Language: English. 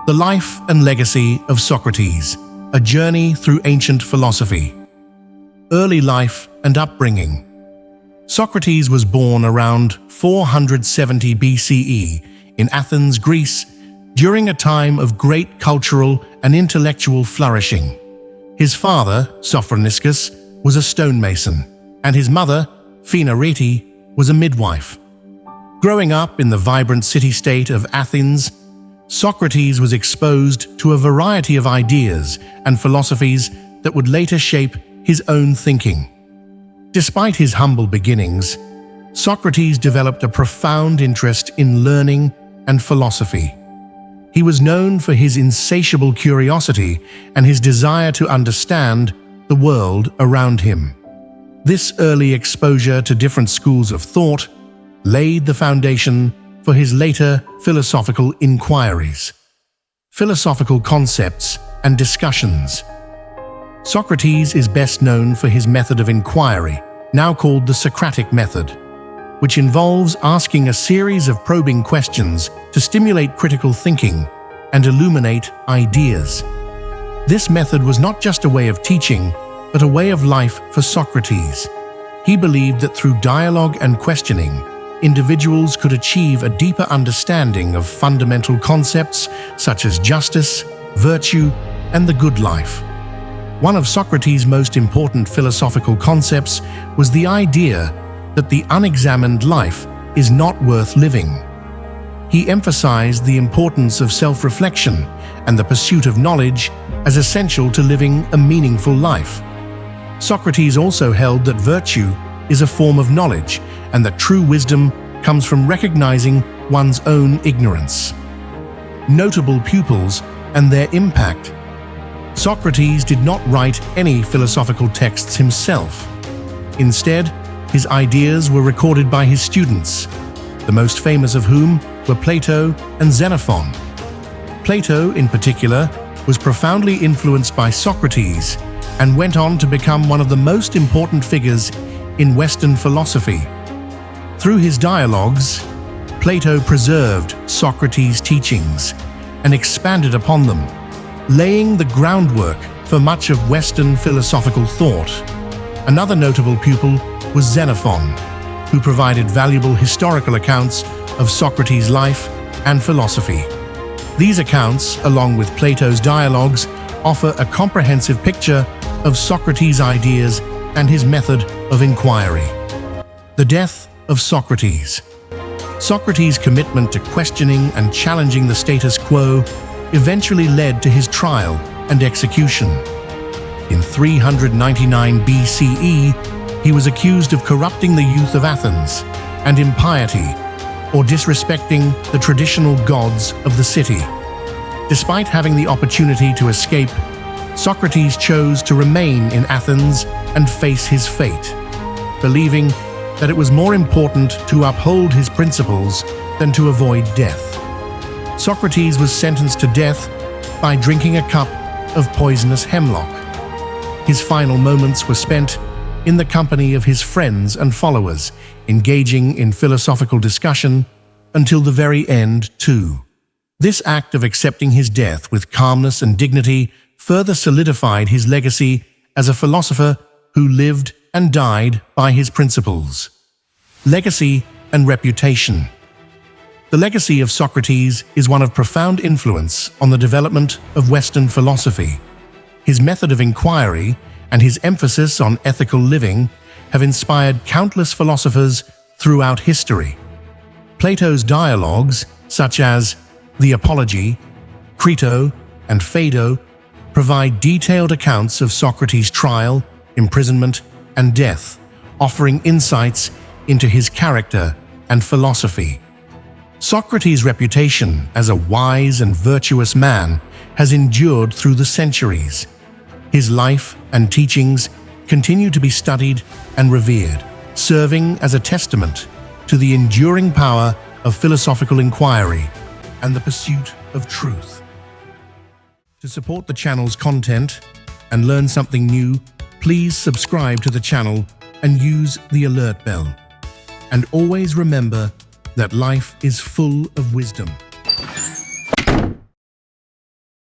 The Life and Legacy of Socrates, a Journey Through Ancient Philosophy. Early life and upbringing. Socrates was born around 470 BCE in Athens, Greece, during a time of great cultural and intellectual flourishing. His father, Socrates, was a stonemason, and his mother, Phaenarete, was a midwife. Growing up in the vibrant city-state of Athens, Socrates was exposed to a variety of ideas and philosophies that would later shape his own thinking. Despite his humble beginnings, Socrates developed a profound interest in learning and philosophy. He was known for his insatiable curiosity and his desire to understand the world around him. This early exposure to different schools of thought laid the foundation for his later philosophical inquiries. Philosophical concepts and discussions. Socrates is best known for his method of inquiry, now called the Socratic method, which involves asking a series of probing questions to stimulate critical thinking and illuminate ideas. This method was not just a way of teaching, but a way of life for Socrates. He believed that through dialogue and questioning, individuals could achieve a deeper understanding of fundamental concepts such as justice, virtue, and the good life. One of Socrates' most important philosophical concepts was the idea that the unexamined life is not worth living. He emphasized the importance of self-reflection and the pursuit of knowledge as essential to living a meaningful life. Socrates also held that virtue is a form of knowledge and that true wisdom comes from recognizing one's own ignorance. Notable pupils and their impact. Socrates did not write any philosophical texts himself. Instead, his ideas were recorded by his students, the most famous of whom were Plato and Xenophon. Plato, in particular, was profoundly influenced by Socrates and went on to become one of the most important figures in Western philosophy. Through his dialogues, Plato preserved Socrates' teachings and expanded upon them, laying the groundwork for much of Western philosophical thought. Another notable pupil was Xenophon, who provided valuable historical accounts of Socrates' life and philosophy. These accounts, along with Plato's dialogues, offer a comprehensive picture of Socrates' ideas and his method of inquiry. The death of Socrates. Socrates' commitment to questioning and challenging the status quo eventually led to his trial and execution. In 399 BCE, he was accused of corrupting the youth of Athens and impiety, or disrespecting the traditional gods of the city. Despite having the opportunity to escape, Socrates chose to remain in Athens and face his fate, believing that it was more important to uphold his principles than to avoid death. Socrates was sentenced to death by drinking a cup of poisonous hemlock. His final moments were spent in the company of his friends and followers, engaging in philosophical discussion until the very end, too. This act of accepting his death with calmness and dignity further solidified his legacy as a philosopher who lived and died by his principles. Legacy and reputation. The legacy of Socrates is one of profound influence on the development of Western philosophy. His method of inquiry and his emphasis on ethical living have inspired countless philosophers throughout history. Plato's dialogues, such as the Apology, Crito, and Phaedo, provide detailed accounts of Socrates' trial, imprisonment, and death, offering insights into his character and philosophy. Socrates' reputation as a wise and virtuous man has endured through the centuries. His life and teachings continue to be studied and revered, serving as a testament to the enduring power of philosophical inquiry and the pursuit of truth. To support the channel's content and learn something new, please subscribe to the channel and use the alert bell. And always remember that life is full of wisdom.